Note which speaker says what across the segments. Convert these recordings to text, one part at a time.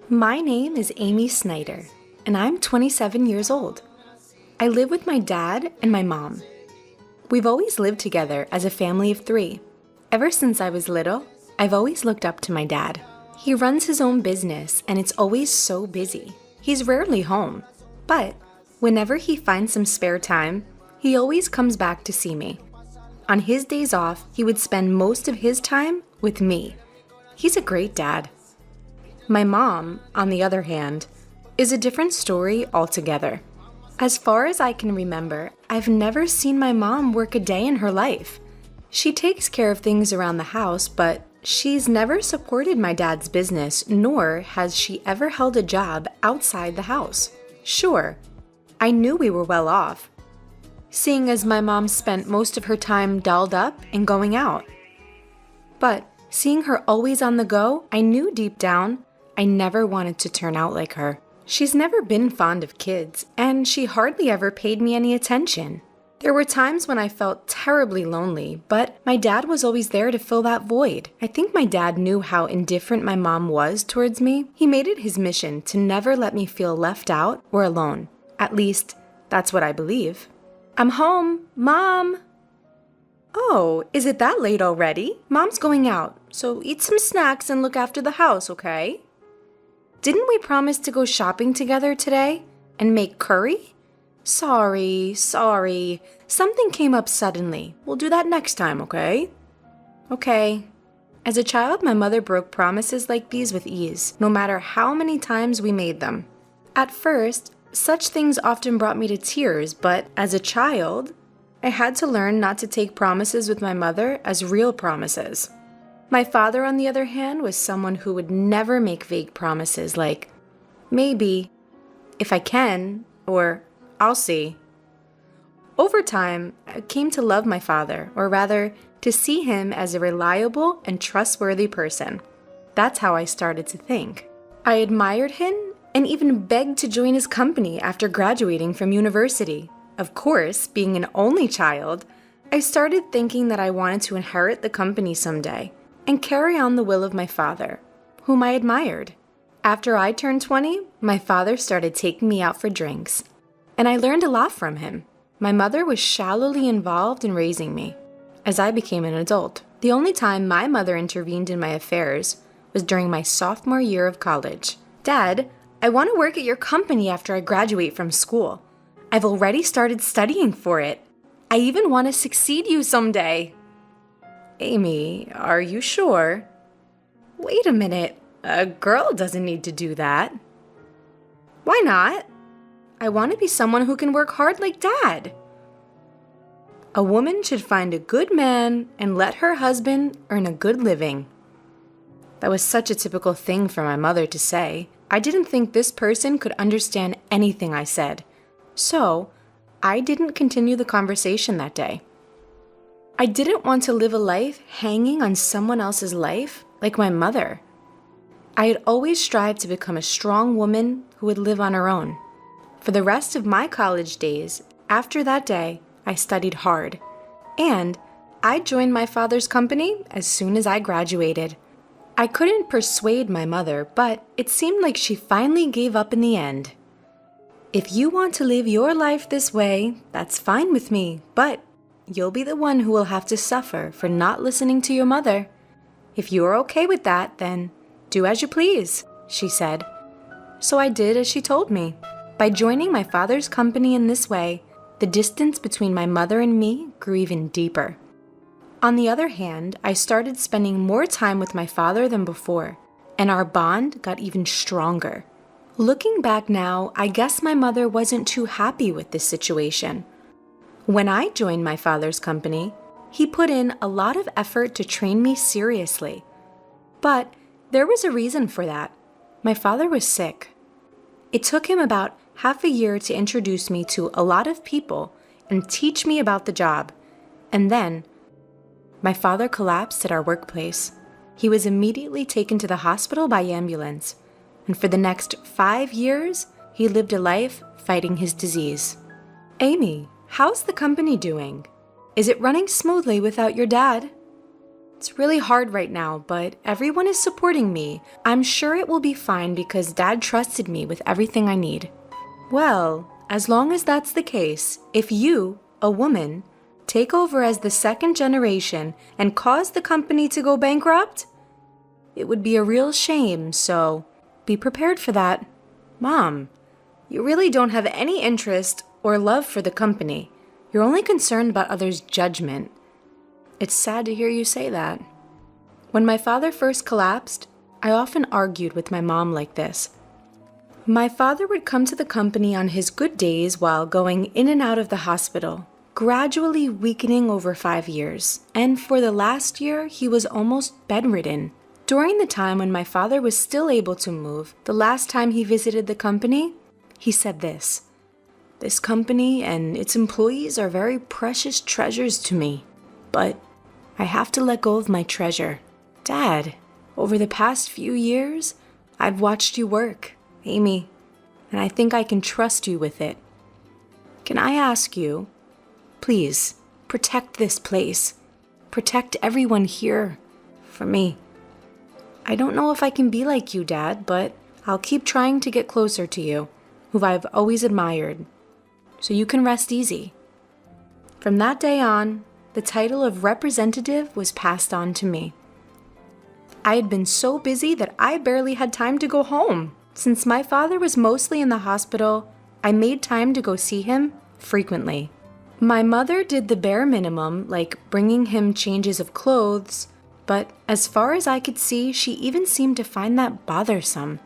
Speaker 1: My name is Amy Snyder, and I'm 27 years old. I live with my dad and my mom. We've always lived together as a family of three. Ever since I was little, I've always looked up to my dad. He runs his own business, and it's always so busy. He's rarely home, but whenever he finds some spare time, he always comes back to see me. On his days off, he would spend most of his time with me. He's a great dad. My mom, on the other hand, is a different story altogether. As far as I can remember, I've never seen my mom work a day in her life. She takes care of things around the house, but she's never supported my dad's business, nor has she ever held a job outside the house. Sure, I knew we were well off, seeing as my mom spent most of her time dolled up and going out. But seeing her always on the go, I knew deep down I never wanted to turn out like her. She's never been fond of kids, and she hardly ever paid me any attention. There were times when I felt terribly lonely, but my dad was always there to fill that void. I think my dad knew how indifferent my mom was towards me. He made it his mission to never let me feel left out or alone. At least, that's what I believe. I'm home, Mom! Oh, is it that late already? Mom's going out, so eat some snacks and look after the house, okay? Didn't we promise to go shopping together today and make curry? Sorry. Something came up suddenly. We'll do that next time, okay? Okay. As a child, my mother broke promises like these with ease, no matter how many times we made them. At first, such things often brought me to tears, but as a child, I had to learn not to take promises with my mother as real promises. My father, on the other hand, was someone who would never make vague promises like, maybe, if I can, or I'll see. Over time, I came to love my father, or rather, to see him as a reliable and trustworthy person. That's how I started to think. I admired him and even begged to join his company after graduating from university. Of course, being an only child, I started thinking that I wanted to inherit the company someday and carry on the will of my father, whom I admired. After I turned 20, my father started taking me out for drinks, and I learned a lot from him. My mother was shallowly involved in raising me as I became an adult. The only time my mother intervened in my affairs was during my sophomore year of college. Dad, I want to work at your company after I graduate from school. I've already started studying for it. I even want to succeed you someday. Amy, are you sure? Wait a minute. A girl doesn't need to do that. Why not? I want to be someone who can work hard like Dad. A woman should find a good man and let her husband earn a good living. That was such a typical thing for my mother to say. I didn't think this person could understand anything I said. So, I didn't continue the conversation that day. I didn't want to live a life hanging on someone else's life like my mother. I had always strived to become a strong woman who would live on her own. For the rest of my college days, after that day, I studied hard. And I joined my father's company as soon as I graduated. I couldn't persuade my mother, but it seemed like she finally gave up in the end. If you want to live your life this way, that's fine with me, but you'll be the one who will have to suffer for not listening to your mother. If you are okay with that, then do as you please, she said. So I did as she told me. By joining my father's company in this way, the distance between my mother and me grew even deeper. On the other hand, I started spending more time with my father than before, and our bond got even stronger. Looking back now, I guess my mother wasn't too happy with this situation. When I joined my father's company, he put in a lot of effort to train me seriously. But there was a reason for that. My father was sick. It took him about half a year to introduce me to a lot of people and teach me about the job. And then, my father collapsed at our workplace. He was immediately taken to the hospital by ambulance. And for the next 5 years, he lived a life fighting his disease. Amy, how's the company doing? Is it running smoothly without your dad? It's really hard right now, but everyone is supporting me. I'm sure it will be fine because Dad trusted me with everything I need. Well, as long as that's the case, if you, a woman, take over as the second generation and cause the company to go bankrupt, it would be a real shame, so be prepared for that. Mom, you really don't have any interest or love for the company. You're only concerned about others' judgment. It's sad to hear you say that. When my father first collapsed, I often argued with my mom like this. My father would come to the company on his good days while going in and out of the hospital, gradually weakening over 5 years, and for the last year, he was almost bedridden. During the time when my father was still able to move, the last time he visited the company, he said this: "This company and its employees are very precious treasures to me, but I have to let go of my treasure. Dad, over the past few years, I've watched you work, Amy, and I think I can trust you with it. Can I ask you, please, protect this place. Protect everyone here. For me. I don't know if I can be like you, Dad, but I'll keep trying to get closer to you, who I've always admired. So you can rest easy." From that day on, the title of representative was passed on to me. I had been so busy that I barely had time to go home. Since my father was mostly in the hospital, I made time to go see him frequently. My mother did the bare minimum, like bringing him changes of clothes, but as far as I could see, she even seemed to find that bothersome.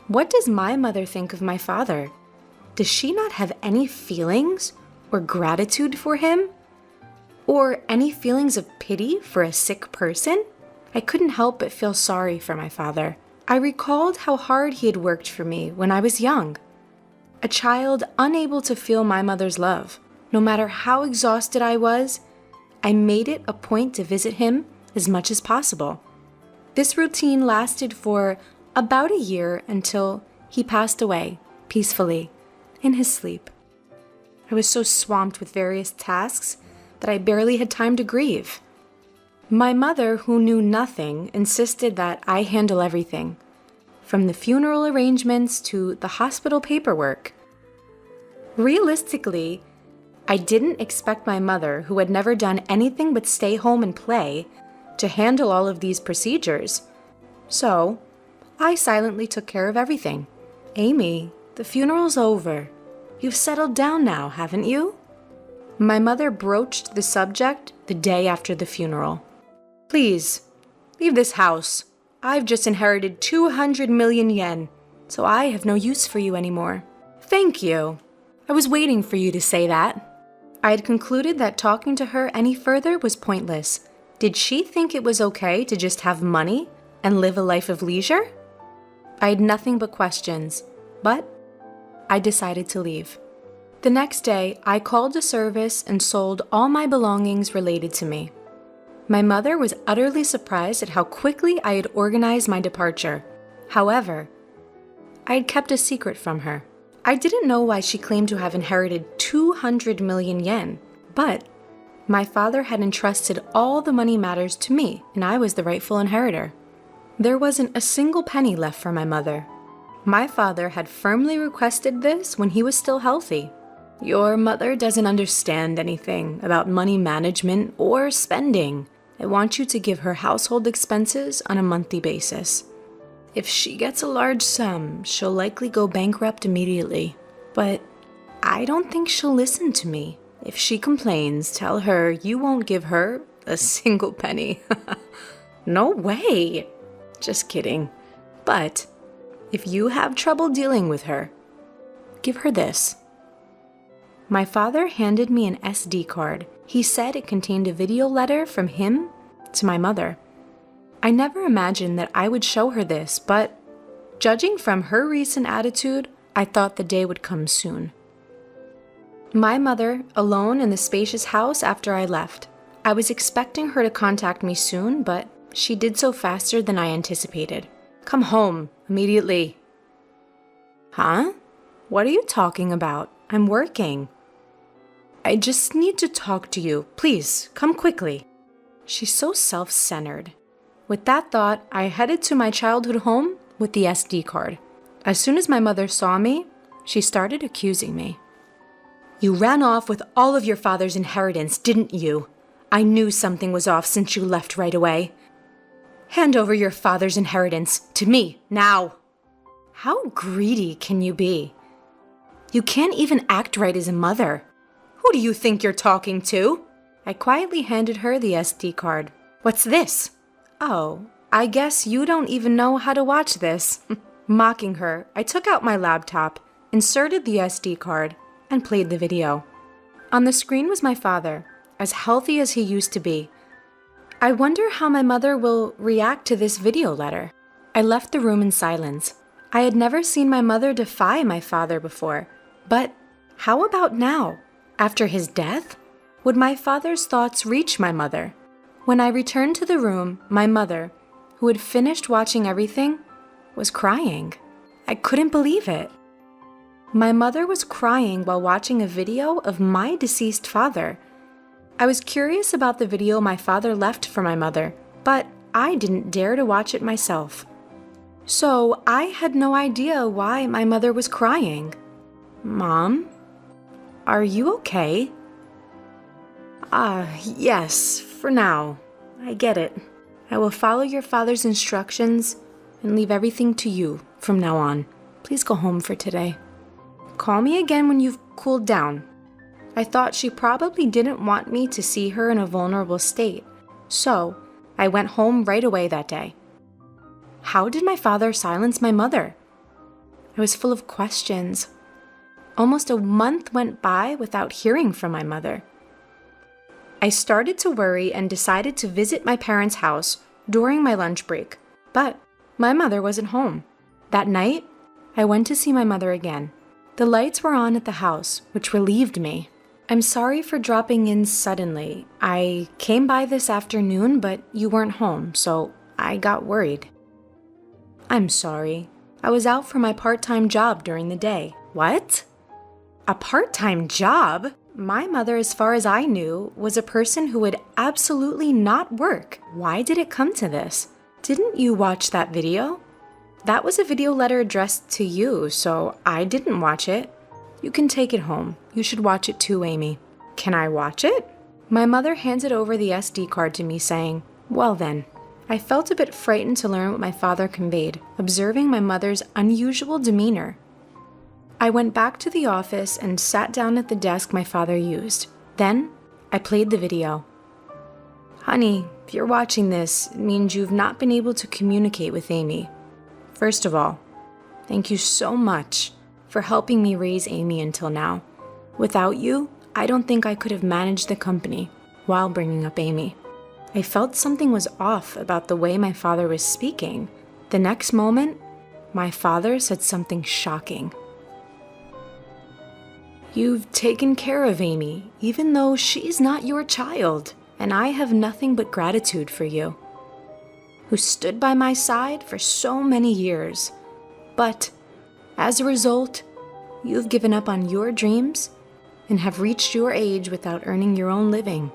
Speaker 1: What does my mother think of my father? Does she not have any feelings or gratitude for him? Or any feelings of pity for a sick person? I couldn't help but feel sorry for my father. I recalled how hard he had worked for me when I was young. A child unable to feel my mother's love. No matter how exhausted I was, I made it a point to visit him as much as possible. This routine lasted for about a year until he passed away peacefully in his sleep. I was so swamped with various tasks that I barely had time to grieve. My mother, who knew nothing, insisted that I handle everything, from the funeral arrangements to the hospital paperwork. Realistically, I didn't expect my mother, who had never done anything but stay home and play, to handle all of these procedures. So, I silently took care of everything. "Amy, the funeral's over. You've settled down now, haven't you?" My mother broached the subject the day after the funeral. "Please, leave this house. I've just inherited 200 million yen, so I have no use for you anymore." "Thank you. I was waiting for you to say that." I had concluded that talking to her any further was pointless. Did she think it was okay to just have money and live a life of leisure? I had nothing but questions, but I decided to leave. The next day, I called the service and sold all my belongings related to me. My mother was utterly surprised at how quickly I had organized my departure. However, I had kept a secret from her. I didn't know why she claimed to have inherited 200 million yen, but my father had entrusted all the money matters to me, and I was the rightful inheritor. There wasn't a single penny left for my mother. My father had firmly requested this when he was still healthy. "Your mother doesn't understand anything about money management or spending. I want you to give her household expenses on a monthly basis. If she gets a large sum, she'll likely go bankrupt immediately. But I don't think she'll listen to me. If she complains, tell her you won't give her a single penny." "No way!" Just kidding. "But if you have trouble dealing with her, give her this." My father handed me an SD card. He said it contained a video letter from him to my mother. I never imagined that I would show her this, but judging from her recent attitude, I thought the day would come soon. My mother, alone in the spacious house after I left. I was expecting her to contact me soon, but she did so faster than I anticipated. "Come home, immediately." "Huh? What are you talking about? I'm working." "I just need to talk to you. Please, come quickly." She's so self-centered. With that thought, I headed to my childhood home with the SD card. As soon as my mother saw me, she started accusing me. You ran off with all of your father's inheritance, didn't you? I knew something was off since you left right away. Hand over your father's inheritance to me, now. How greedy can you be? You can't even act right as a mother. Who do you think you're talking to? I quietly handed her the SD card. What's this? Oh, I guess you don't even know how to watch this. Mocking her, I took out my laptop, inserted the SD card, and played the video. On the screen was my father, as healthy as he used to be. I wonder how my mother will react to this video letter. I left the room in silence. I had never seen my mother defy my father before. But how about now? After his death? Would my father's thoughts reach my mother? When I returned to the room, my mother, who had finished watching everything, was crying. I couldn't believe it. My mother was crying while watching a video of my deceased father. I was curious about the video my father left for my mother, but I didn't dare to watch it myself. So I had no idea why my mother was crying. Mom, are you okay? Yes, for now. I get it. I will follow your father's instructions and leave everything to you from now on. Please go home for today. Call me again when you've cooled down. I thought she probably didn't want me to see her in a vulnerable state, so I went home right away that day. How did my father silence my mother? I was full of questions. Almost a month went by without hearing from my mother. I started to worry and decided to visit my parents' house during my lunch break, but my mother wasn't home. That night, I went to see my mother again. The lights were on at the house, which relieved me. I'm sorry for dropping in suddenly. I came by this afternoon, but you weren't home, so I got worried. I'm sorry. I was out for my part-time job during the day. What? A part-time job? My mother, as far as I knew, was a person who would absolutely not work. Why did it come to this? Didn't you watch that video? That was a video letter addressed to you, so I didn't watch it. You can take it home. You should watch it too, Amy. Can I watch it? My mother handed over the SD card to me, saying, well then. I felt a bit frightened to learn what my father conveyed, observing my mother's unusual demeanor. I went back to the office and sat down at the desk my father used. Then, I played the video. Honey, if you're watching this, it means you've not been able to communicate with Amy. First of all, thank you so much for helping me raise Amy until now. Without you, I don't think I could have managed the company while bringing up Amy. I felt something was off about the way my father was speaking. The next moment, my father said something shocking. You've taken care of Amy, even though she's not your child, and I have nothing but gratitude for you, who stood by my side for so many years. But as a result, you've given up on your dreams and have reached your age without earning your own living,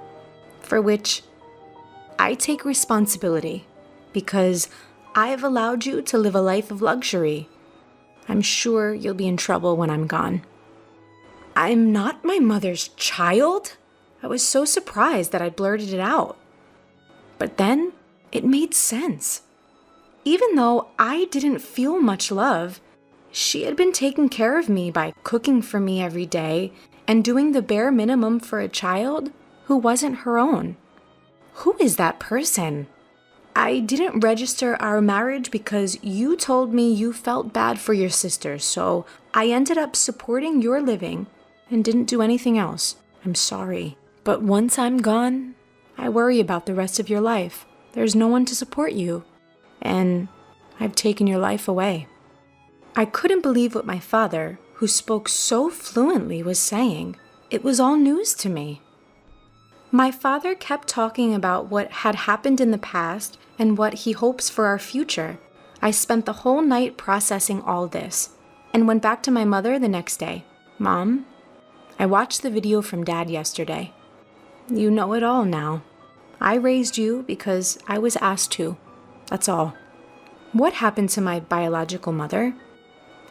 Speaker 1: for which I take responsibility because I have allowed you to live a life of luxury. I'm sure you'll be in trouble when I'm gone. I'm not my mother's child? I was so surprised that I blurted it out. But then it made sense. Even though I didn't feel much love, she had been taking care of me by cooking for me every day and doing the bare minimum for a child who wasn't her own. Who is that person? I didn't register our marriage because you told me you felt bad for your sister, so I ended up supporting your living and didn't do anything else. I'm sorry. But once I'm gone, I worry about the rest of your life. There's no one to support you, and I've taken your life away. I couldn't believe what my father, who spoke so fluently, was saying. It was all news to me. My father kept talking about what had happened in the past and what he hopes for our future. I spent the whole night processing all this and went back to my mother the next day. Mom, I watched the video from Dad yesterday. You know it all now. I raised you because I was asked to. That's all. What happened to my biological mother?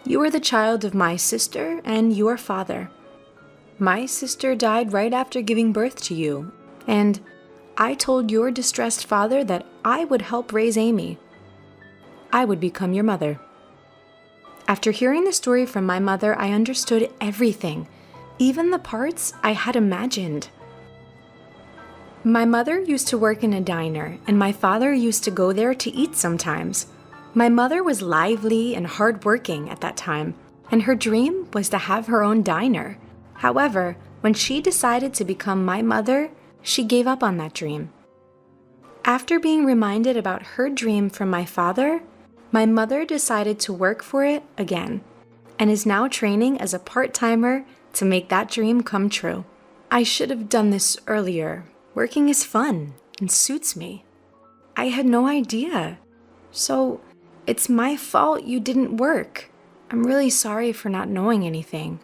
Speaker 1: You are the child of my sister and your father. My sister died right after giving birth to you, and I told your distressed father that I would help raise Amy. I would become your mother. After hearing the story from my mother, I understood everything, even the parts I had imagined. My mother used to work in a diner, and my father used to go there to eat sometimes. My mother was lively and hardworking at that time, and her dream was to have her own diner. However, when she decided to become my mother, she gave up on that dream. After being reminded about her dream from my father, my mother decided to work for it again, and is now training as a part-timer to make that dream come true. I should have done this earlier. Working is fun and suits me. I had no idea. So, it's my fault you didn't work. I'm really sorry for not knowing anything.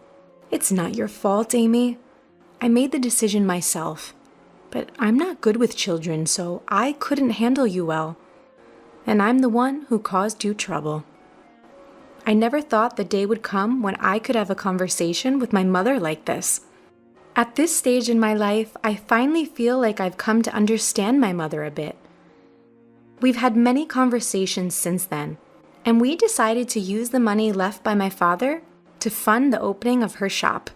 Speaker 1: It's not your fault, Amy. I made the decision myself. But I'm not good with children, so I couldn't handle you well. And I'm the one who caused you trouble. I never thought the day would come when I could have a conversation with my mother like this. At this stage in my life, I finally feel like I've come to understand my mother a bit. We've had many conversations since then, and we decided to use the money left by my father to fund the opening of her shop.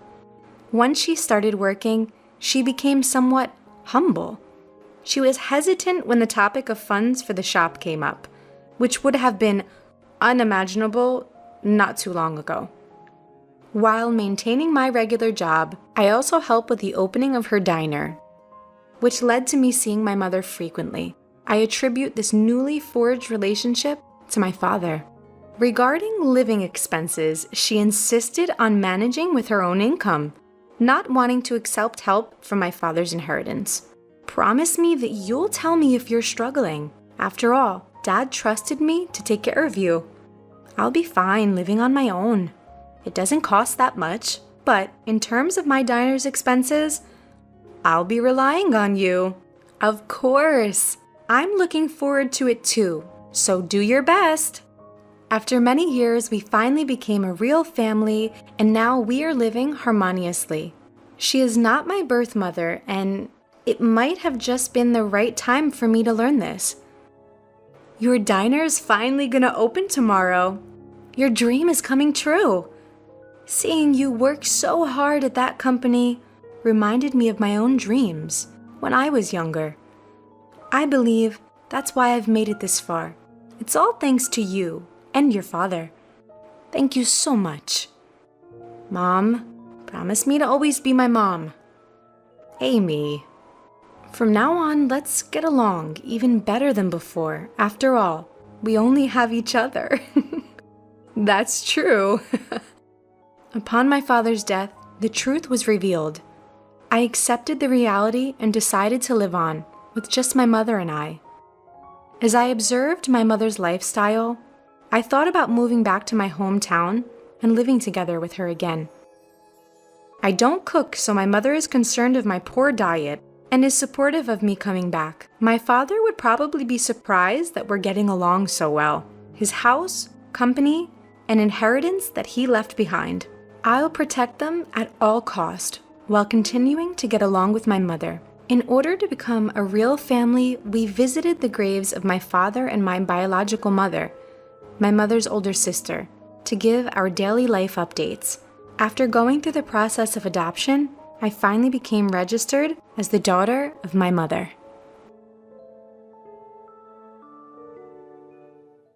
Speaker 1: Once she started working, she became somewhat humble. She was hesitant when the topic of funds for the shop came up, which would have been unimaginable not too long ago. While maintaining my regular job, I also helped with the opening of her diner, which led to me seeing my mother frequently. I attribute this newly forged relationship to my father. Regarding living expenses, she insisted on managing with her own income, not wanting to accept help from my father's inheritance. Promise me that you'll tell me if you're struggling. After all, Dad trusted me to take care of you. I'll be fine living on my own. It doesn't cost that much, but in terms of my diner's expenses, I'll be relying on you. Of course. I'm looking forward to it too, so do your best. After many years, we finally became a real family, and now we are living harmoniously. She is not my birth mother, and it might have just been the right time for me to learn this. Your diner's finally gonna open tomorrow. Your dream is coming true. Seeing you work so hard at that company reminded me of my own dreams when I was younger. I believe that's why I've made it this far. It's all thanks to you and your father. Thank you so much. Mom, promise me to always be my mom. Amy. From now on, let's get along even better than before. After all, we only have each other. That's true. Upon my father's death, the truth was revealed. I accepted the reality and decided to live on with just my mother and I. As I observed my mother's lifestyle, I thought about moving back to my hometown and living together with her again. I don't cook, so my mother is concerned of my poor diet and is supportive of me coming back. My father would probably be surprised that we're getting along so well. His house, company, and inheritance that he left behind. I'll protect them at all cost while continuing to get along with my mother. In order to become a real family, we visited the graves of my father and my biological mother, my mother's older sister, to give our daily life updates. After going through the process of adoption, I finally became registered as the daughter of my mother.